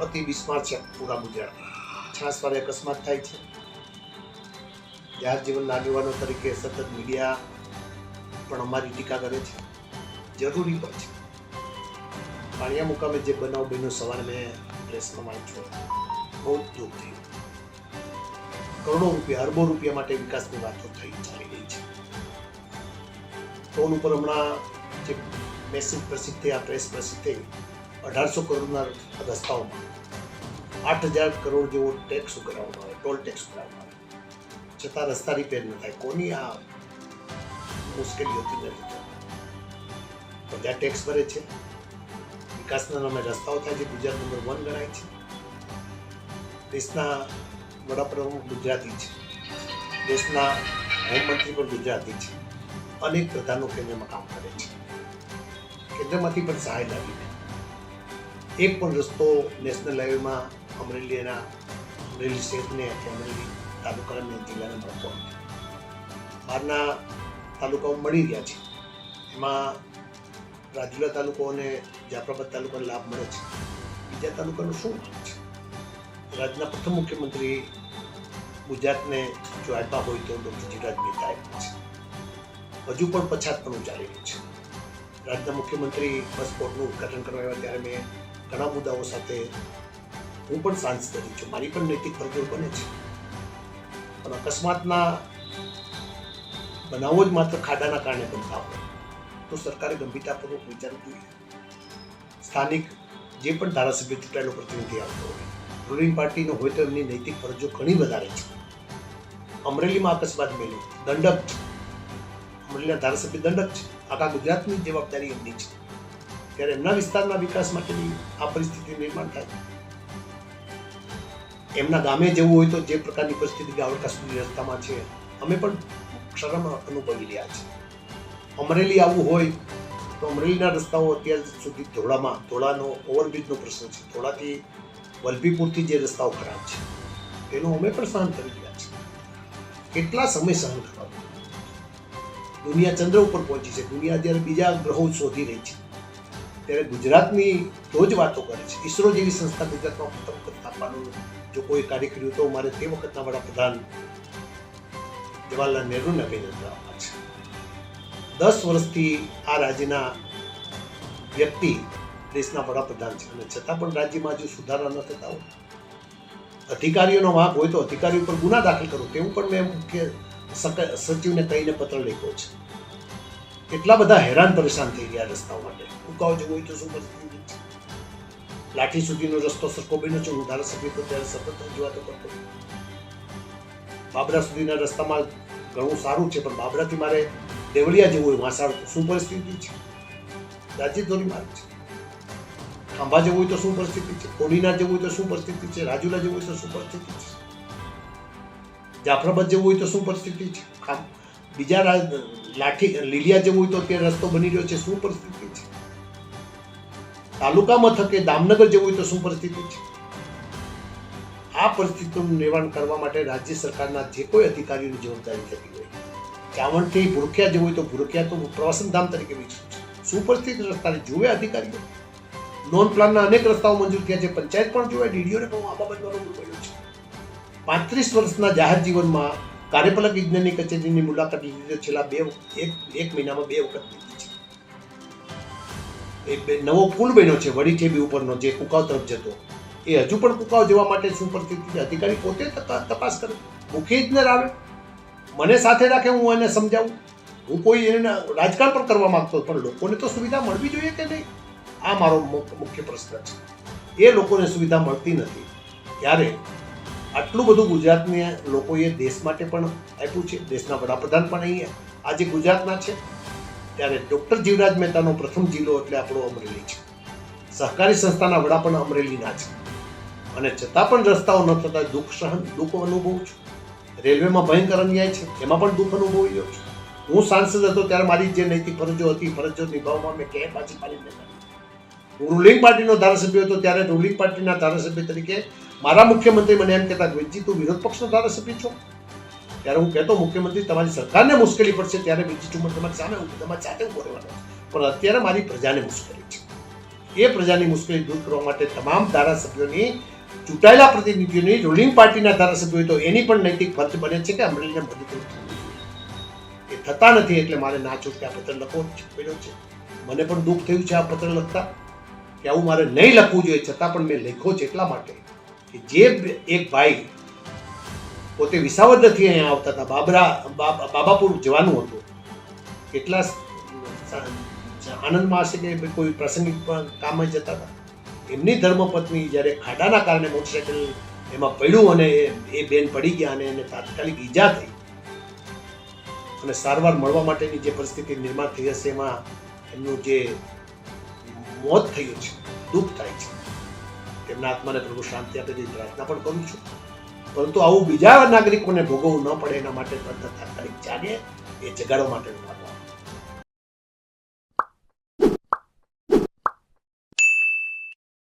અતિ બિસ્માર છે પૂરા ગુજરાતમાં. છાસવારે અકસ્માત થાય છે. જાહેર જીવનના આગેવાનો તરીકે સતત મીડિયા પણ અમારી ટીકા કરે છે. જરૂરી પણ છે. પાણિયા મુકામે જે બનાવ બન્યો સવારે મેં પ્રેસમાં વાંચ્યો, બહુ જ દુઃખ થયું. કરોડો રૂપિયા, અરબો રૂપિયા માટે વિકાસની વાતો ચાલી રહી છે. ટોલ ઉપર હમણાં જે મેસેજ પ્રસિદ્ધ થઈ, આ પ્રેસ પ્રસિદ્ધ થઈ, 1800 કરોડના રસ્તાઓમાં 8000 કરોડ જેવો ટેક્સ ઉઘરાવવામાં આવે, ટોલ ટેક્સ ઉઘરાવવામાં આવે, છતાં રસ્તા રિપેર ન થાય. કોની આ મુશ્કેલીઓથી નથી થતી? બધા ટેક્સ ભરે છે, વિકાસના નામે રસ્તાઓ થાય છે. ગુજરાત નંબર 1 ગણાય છે. દેશના વડાપ્રધાન ગુજરાતી છે, દેશના હોમમંત્રી પણ ગુજરાતી છે, અનેક પ્રધાનો કેન્દ્રમાં કામ કરે છે. કેન્દ્રમાંથી પણ સહાય લાવીને એક પણ રસ્તો નેશનલ હાઈવેમાં અમરેલી શહેરને અમરેલી તાલુકાને જિલ્લાને મળતો નથી. બહારના તાલુકાઓ મળી રહ્યા છે. એમાં રાજુલા તાલુકો અને જાફરાબાદ તાલુકાને લાભ મળે છે. બીજા તાલુકાનું શું નામ છે? રાજ્યના પ્રથમ મુખ્યમંત્રી ગુજરાતને જો આપ્યા હોય તો ડૉક્ટર જીવરાજ મહેતા આપ્યા છે. હજુ પણ પછાતપણું ચાલી રહ્યું છે. રાજ્યના મુખ્યમંત્રી બસ પોર્ટનું ઉદઘાટન કરવા આવ્યા ત્યારે મેં ઘણા મુદ્દાઓ સાથે હું પણ સાંસ કરી છું. મારી પણ નૈતિક ફરજો બને છે. પણ અકસ્માતના બનાવો જ માત્ર ખાડાના કારણે બનતા હોય તો સરકારે ગંભીરતાપૂર્વક વિચારવું જોઈએ. સ્થાનિક જે પણ ધારાસભ્ય ચૂંટાયેલો પ્રતિનિધિ આવતો હોય, રૂલિંગ પાર્ટીનો હોય તો એમની નૈતિક ફરજો ઘણી વધારે છે. અમરેલીમાં અકસ્માત બન્યો, દંડક છે. અમરેલીના ધારાસભ્ય દંડક છે. આખા ગુજરાતની જવાબદારી એમની છે. ત્યારે એમના વિસ્તારના વિકાસ માટેની આ પરિસ્થિતિ નિર્માણ થાય. એમના ગામે જવું હોય તો જે પ્રકારની પરિસ્થિતિ ગાવડકા સુધી રસ્તામાં છે, અમે પણ શરમ અનુભવી રહ્યા છે. અમરેલી આવવું હોય તો અમરેલીના રસ્તાઓ અત્યાર સુધી ધોળાનો ઓવરબ્રિજનો પ્રશ્ન છે. ધોળાથી વલભીપુરથી જે રસ્તાઓ ખરાબ છે એનું અમે પણ સહન કરી રહ્યા છીએ. કેટલા સમય સહન કરવાનું? દુનિયા ચંદ્ર ઉપર પહોંચી છે. દુનિયા જ્યારે બીજા ગ્રહો શોધી રહી છે ત્યારે ગુજરાતની રોજ વાતો કરે છે. ઈસરો જેવી સંસ્થા ગુજરાતમાં પ્રથમ વખત સ્થાપવાનું જો કોઈ કાર્ય કર્યું તો મારે તે વખતના વડાપ્રધાન જવાહરલાલ નહેરુને અભિનંદન આપવા છે. 10 વર્ષથી આ રાજ્યના વ્યક્તિ દેશના વડાપ્રધાન છે અને છતાં પણ રાજ્યમાં જો સુધારા ન થતા હોય, અધિકારીઓનો વાંક હોય તો અધિકારીઓ પર ગુના દાખલ કરો, તેવું પણ મેં મુખ્ય સચિવને કહીને પત્ર લખ્યો છે. એટલા બધા હેરાન પરેશાન થઈ ગયા રસ્તાઓ માટે. ઉકાવ જવું હોય તો શું પરિસ્થિતિ છે? લાઠી સુધીનો રસ્તો સરખો બન્યો છે. હું ધારાસભ્ય તો ત્યારે સતત રજૂઆતો કરતો. બાબરા સુધીના રસ્તામાં ઘણું સારું છે, પણ બાબરાથી મારે દેવળિયા જવું હોય, વાંસાળ, શું પરિસ્થિતિ છે? રાજ્ય ધોરીમાર્ગ છે. ખાંભા જવું હોય તો શું પરિસ્થિતિ છે? કોડીનાર જવું હોય તો શું પરિસ્થિતિ છે? રાજુલા જવું હોય તો શું પરિસ્થિતિ છે? જાફરાબાદ જવું હોય તો શું પરિસ્થિતિ છે? બીજા લીલિયા જવું હોય તો અત્યારે રસ્તો બની રહ્યો છે, શું પરિસ્થિતિ છે? તાલુકા મથકે દામનગર જવું હોય તો શું પરિસ્થિતિ છે? આ પરિસ્થિતિનું નિવારણ કરવા માટે રાજ્ય સરકારના જે કોઈ અધિકારીઓની જવાબદારી થતી હોય, ચાવણથી ભૂરખિયા જવું હોય તો ભૂરખિયા તો પ્રવાસન ધામ તરીકે વિકસ્યું છે, શું પરિસ્થિતિ રસ્તાની જુએ અધિકારીઓ. નોન પ્લાનના અનેક રસ્તાઓ મંજૂર થયા છે, પંચાયત પણ જોવે, ડીડીઓને પણ આ બાબતમાં રોકવું પડ્યું છે. 35 વર્ષના જાહેર જીવનમાં કાર્યપાલક વિજ્ઞાનની કચેરીની મુલાકાત લીધી છેલ્લા એક મહિનામાં 2 વખત લીધી છે. નવો પુલ બન્યો છે વડી ઠેબી ઉપરનો, જે કુકાવ તરફ જતો, એ હજુ પણ કુકાવ જવા માટે શું પરિસ્થિતિ છે? અધિકારી પોતે તપાસ કરે, મુખ્ય ઇજનેર આવે, મને સાથે રાખે, હું એને સમજાવું. હું કોઈ એને રાજકારણ પણ કરવા માંગતો, પણ લોકોને તો સુવિધા મળવી જોઈએ કે નહીં? આ મારો મુખ્ય પ્રશ્ન છે. એ લોકોને સુવિધા મળતી નથી. ત્યારે આટલું બધું ગુજરાતના લોકોએ દેશ માટે પણ આપ્યું છે. દેશના વડાપ્રધાન પણ અહીંયા આજે ગુજરાતના છે. ત્યારે ડૉક્ટર જીવરાજ મહેતાનો પ્રથમ જિલ્લો એટલે આપણો અમરેલી છે. સહકારી સંસ્થાના વડા પણ અમરેલીના છે. અને છતાં પણ રસ્તાઓ ન થતા દુઃખ અનુભવું છું. રેલવેમાં ભયંકર અન્યાય છે, એમાં પણ દુઃખ અનુભવી રહ્યો છું. હું સાંસદ હતો ત્યારે મારી જે નૈતિક ફરજો હતી, ફરજો નિભાવવામાં મેં ક્યાંય પાછી પાડી નથી. હું રૂલિંગ પાર્ટીનો ધારાસભ્ય હતો ત્યારે રૂલિંગ પાર્ટીના ધારાસભ્ય તરીકે મારા મુખ્યમંત્રી મને એમ કહેતા, વિરજી તું વિરોધ પક્ષનો ધારાસભ્ય છો? ત્યારે હું કહેતો, મુખ્યમંત્રી તમારી સરકારને મુશ્કેલી પડશે ત્યારે વિરજી ચુમર તમારી સામે તમારી સાથે ઉભો રહેવાનો, પણ અત્યારે મારી પ્રજાને મુશ્કેલી છે. એ પ્રજાની મુશ્કેલી દૂર કરવા માટે તમામ ધારાસભ્યોની ચૂંટાયેલા પ્રતિનિધિઓની રૂલિંગ પાર્ટીના ધારાસભ્યો તો એની પણ નૈતિક ફરજ બને છે કે અમરેલીને મદદ એ થતા નથી. એટલે મારે ના છૂટકે આ પત્ર લખવો પડ્યો છે. મને પણ દુઃખ થયું છે આ પત્ર લખતા કે આવું મારે નહીં લખવું જોઈએ, છતાં પણ મેં લખ્યો છે એટલા માટે કે જે એક ભાઈ પોતે વિસાવદરથી અહીંયા આવતા હતા, બાબાપુર જવાનું હતું, કેટલા આનંદમાં હશે કે કોઈ પ્રાસંગિક કામ જતા હતા. એમની ધર્મપત્ની જ્યારે ખાડાના કારણે મોટરસાઇકલ એમાં પડ્યું અને એ બેન પડી ગયા અને એને તાત્કાલિક ઈજા થઈ અને સારવાર મળવા માટેની જે પરિસ્થિતિ નિર્માણ થઈ હશે એમાં એમનું જે મોત થયું છે, દુઃખ થાય છે. તેમના આત્માને પ્રભુ શાંતિ આપે તેવી પ્રાર્થના પણ કરું છું. પરંતુ આવું બીજા નાગરિકોને ભોગવવું ન પડે એના માટે તાત્કાલિક જાગે એ જગાડવા માટેનું માનવા